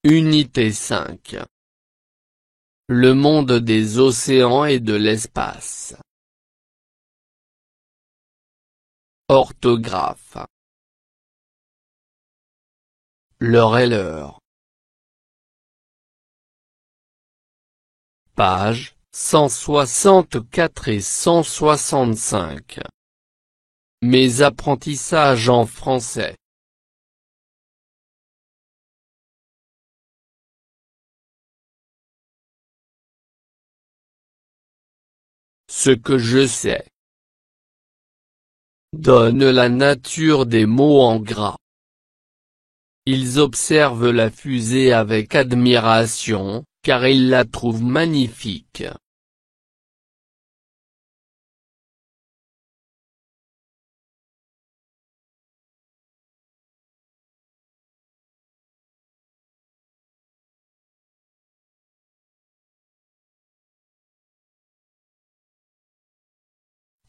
Unité 5. Le monde des océans et de l'espace. Orthographe. L'heure est l'heure. Pages 164 et 165. Mes apprentissages en français. Ce que je sais. Donne la nature des mots en gras. Ils observent la fusée avec admiration, car ils la trouvent magnifique.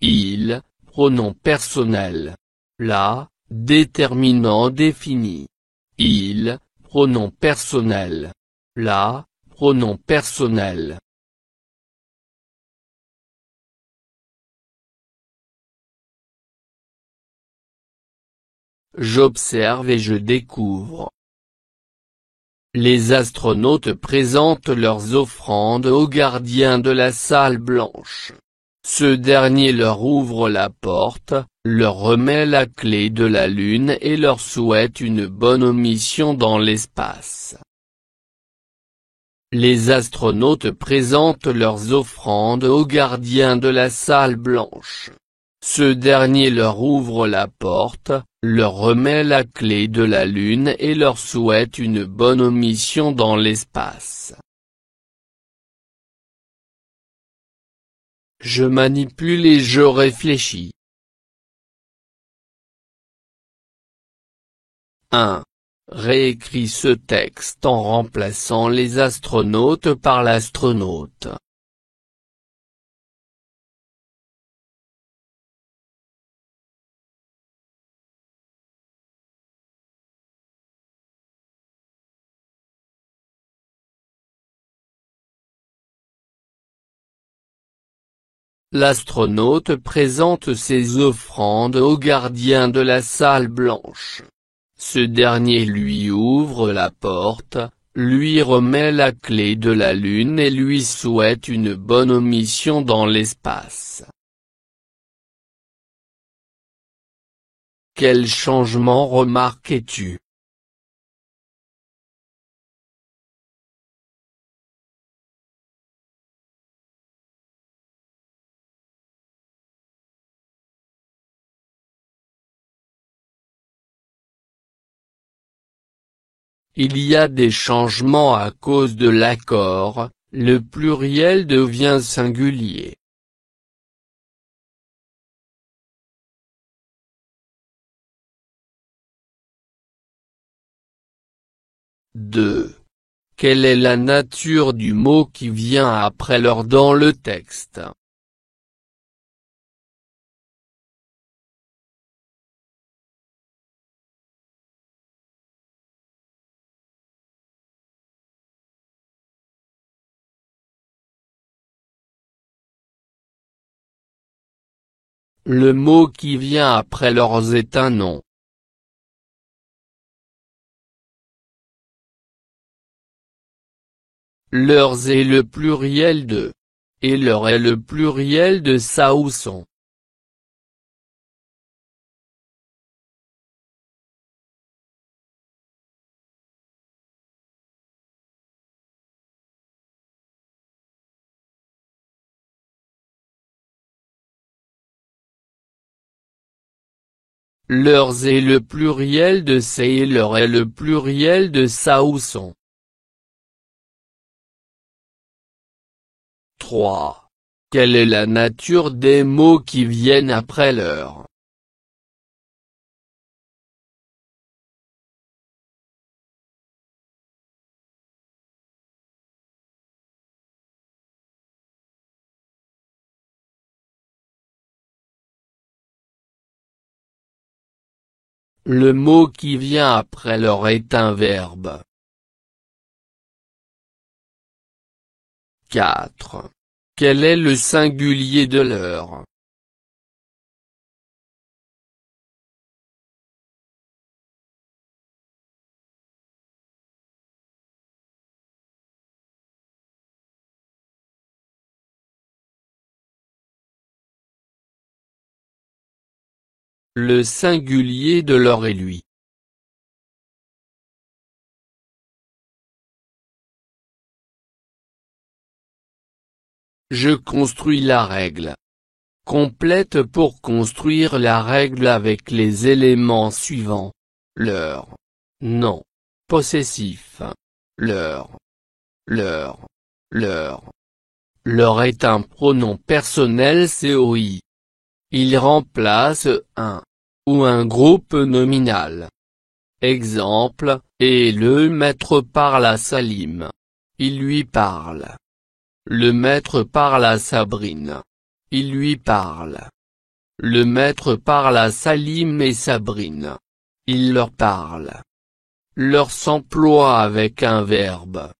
Il, pronom personnel. La, déterminant défini. Il, pronom personnel. La, pronom personnel. J'observe et je découvre. Les astronautes présentent leurs offrandes au gardien de la salle blanche. Ce dernier leur ouvre la porte, leur remet la clé de la Lune et leur souhaite une bonne mission dans l'espace. Les astronautes présentent leurs offrandes au gardien de la salle blanche. Ce dernier leur ouvre la porte, leur remet la clé de la Lune et leur souhaite une bonne mission dans l'espace. Je manipule et je réfléchis. 1. Réécris ce texte en remplaçant les astronautes par l'astronaute. L'astronaute présente ses offrandes au gardien de la salle blanche. Ce dernier lui ouvre la porte, lui remet la clé de la Lune et lui souhaite une bonne mission dans l'espace. Quel changement remarquais-tu? Il y a des changements à cause de l'accord, le pluriel devient singulier. Deux. Quelle est la nature du mot qui vient après l'heure dans le texte? Le mot qui vient après l'heure est un nom. Leurs est le pluriel de. Et leur est le pluriel de ça ou son. Leurs est le pluriel de c'est et leur est le pluriel de ça ou son. 3. Quelle est la nature des mots qui viennent après l'heure? Le mot qui vient après leur est un verbe. 4. Quel est le singulier de leur? Le singulier de leur est lui. Je construis la règle. Complète pour construire la règle avec les éléments suivants. Leur. Nom. Possessif. Leur. Leur. Leur. Leur est un pronom personnel COI. Il remplace un ou un groupe nominal. Exemple, et le maître parle à Salim. Il lui parle. Le maître parle à Sabrine. Il lui parle. Le maître parle à Salim et Sabrine. Il leur parle. Leur s'emploie avec un verbe.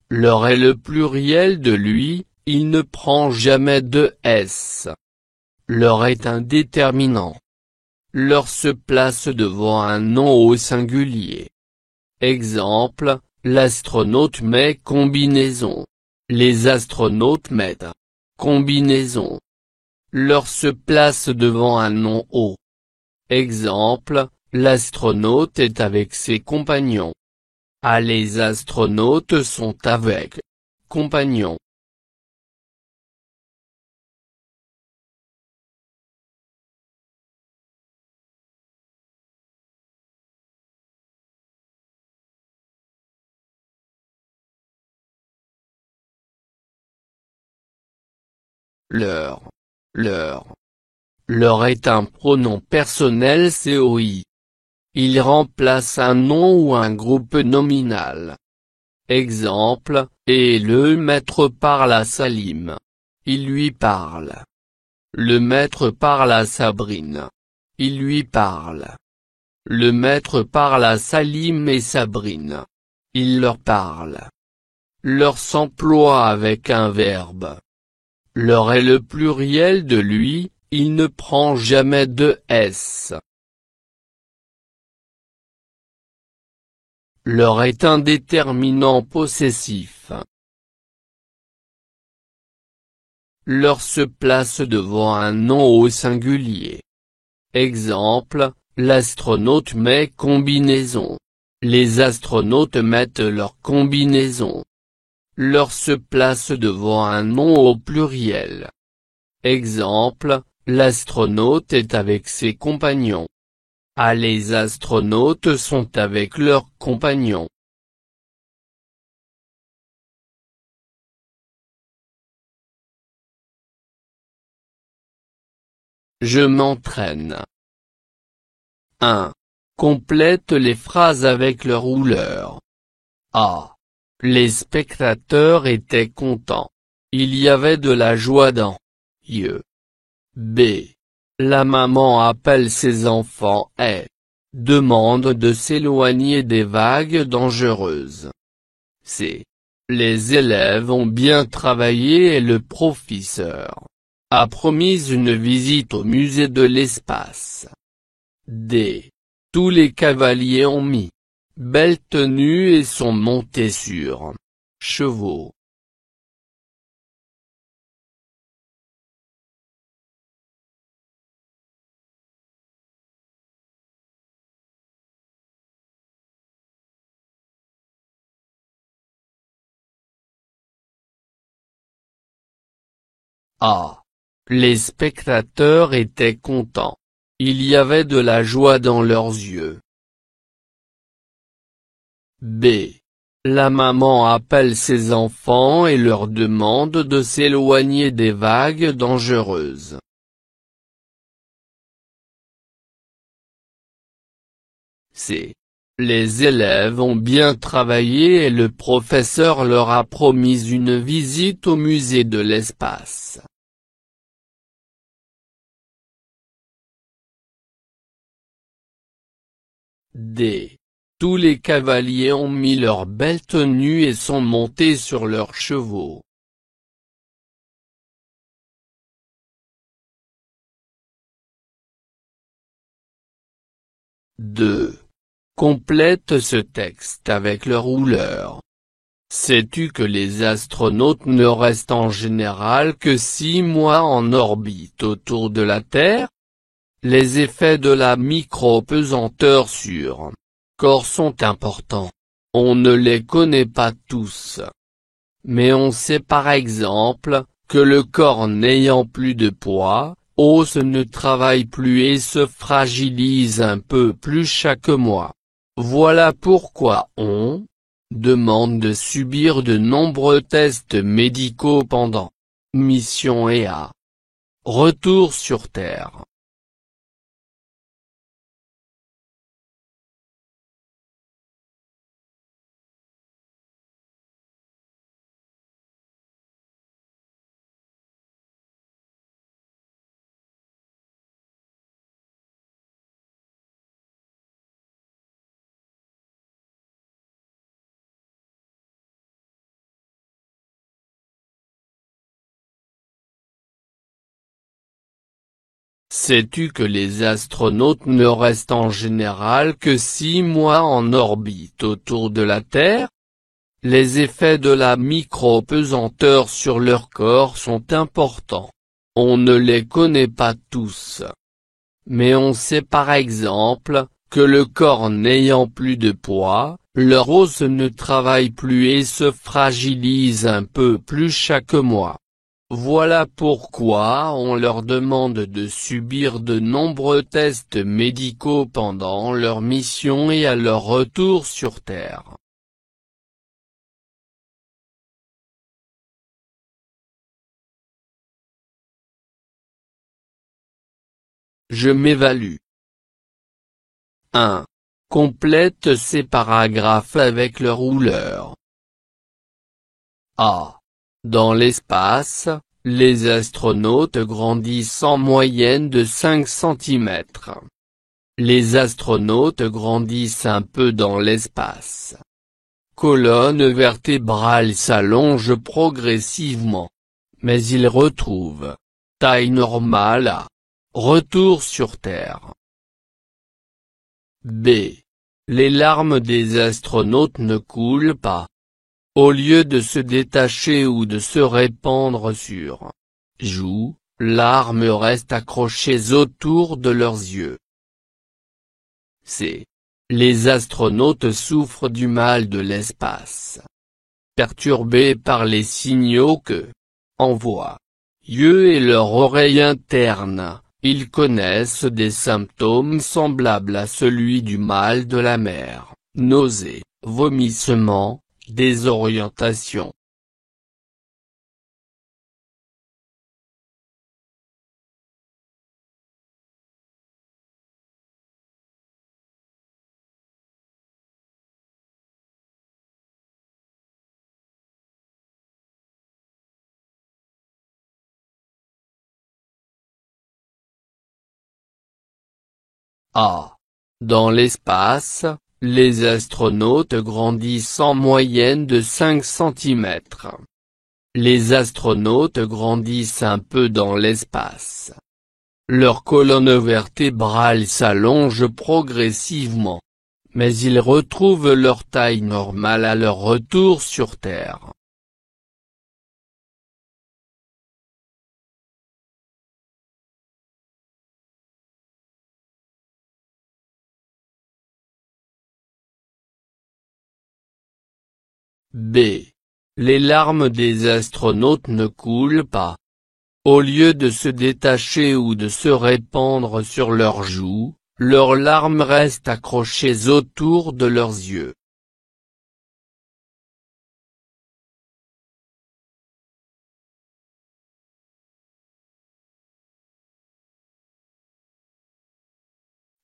Leur est le pluriel de lui, il ne prend jamais de S. Leur est un déterminant. Leur se place devant un nom au singulier. Exemple, l'astronaute met combinaison. Les astronautes mettent combinaison. Leur se place devant un nom au. Exemple, l'astronaute est avec ses compagnons. Ah, les astronautes sont avec compagnons. Leur. Leur. Leur est un pronom personnel COI. Il remplace un nom ou un groupe nominal. Exemple, et le maître parle à Salim. Il lui parle. Le maître parle à Sabrine. Il lui parle. Le maître parle à Salim et Sabrine. Il leur parle. Leur s'emploie avec un verbe. Leur est le pluriel de lui, il ne prend jamais de S. Leur est un déterminant possessif. Leur se place devant un nom au singulier. Exemple, l'astronaute met combinaison. Les astronautes mettent leur combinaison. Leur se place devant un nom au pluriel. Exemple, l'astronaute est avec ses compagnons. Ah, les astronautes sont avec leurs compagnons. Je m'entraîne. 1. Complète les phrases avec leur ou leur. A. Les spectateurs étaient contents. Il y avait de la joie dans yeux. B. La maman appelle ses enfants et demande de s'éloigner des vagues dangereuses. C. Les élèves ont bien travaillé et le professeur a promis une visite au musée de l'espace. D. Tous les cavaliers ont mis belle tenue et sont montés sur chevaux. A. Les spectateurs étaient contents. Il y avait de la joie dans leurs yeux. B. La maman appelle ses enfants et leur demande de s'éloigner des vagues dangereuses. C. Les élèves ont bien travaillé et le professeur leur a promis une visite au musée de l'espace. D. Tous les cavaliers ont mis leur belle tenue et sont montés sur leurs chevaux. 2. Complète ce texte avec le rouleur. Sais-tu que les astronautes ne restent en général que 6 mois en orbite autour de la Terre? Les effets de la micro-pesanteur sur corps sont importants. On ne les connaît pas tous. Mais on sait par exemple, que le corps n'ayant plus de poids, os ne travaille plus et se fragilise un peu plus chaque mois. Voilà pourquoi on demande de subir de nombreux tests médicaux pendant mission et à retour sur Terre. Sais-tu que les astronautes ne restent en général que 6 mois en orbite autour de la Terre? Les effets de la micro-pesanteur sur leur corps sont importants. On ne les connaît pas tous. Mais on sait par exemple, que le corps n'ayant plus de poids, leur os ne travaille plus et se fragilise un peu plus chaque mois. Voilà pourquoi on leur demande de subir de nombreux tests médicaux pendant leur mission et à leur retour sur Terre. Je m'évalue. 1. Complète ces paragraphes avec le rouleur. A. Dans l'espace, les astronautes grandissent en moyenne de 5 cm. Les astronautes grandissent un peu dans l'espace. Colonne vertébrale s'allonge progressivement. Mais ils retrouvent taille normale à retour sur Terre. B. Les larmes des astronautes ne coulent pas. Au lieu de se détacher ou de se répandre sur joues, larmes restent accrochées autour de leurs yeux. C. Les astronautes souffrent du mal de l'espace. Perturbés par les signaux que envoient yeux et leur oreille interne, ils connaissent des symptômes semblables à celui du mal de la mer, nausées, vomissements, désorientation. A. Dans l'espace, les astronautes grandissent en moyenne de 5 cm. Les astronautes grandissent un peu dans l'espace. Leur colonne vertébrale s'allonge progressivement. Mais ils retrouvent leur taille normale à leur retour sur Terre. B. Les larmes des astronautes ne coulent pas. Au lieu de se détacher ou de se répandre sur leurs joues, leurs larmes restent accrochées autour de leurs yeux.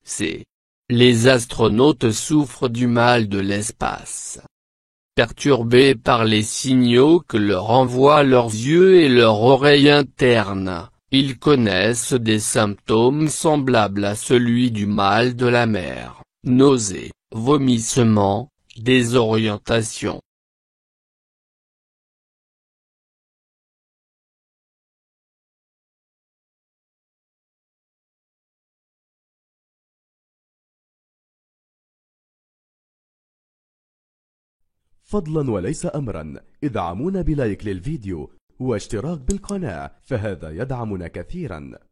C. Les astronautes souffrent du mal de l'espace. Perturbés par les signaux que leur envoient leurs yeux et leur oreille interne, ils connaissent des symptômes semblables à celui du mal de la mer, nausées, vomissements, désorientation. فضلا وليس أمرا ادعمونا بلايك للفيديو واشتراك بالقناة، فهذا يدعمنا كثيرا.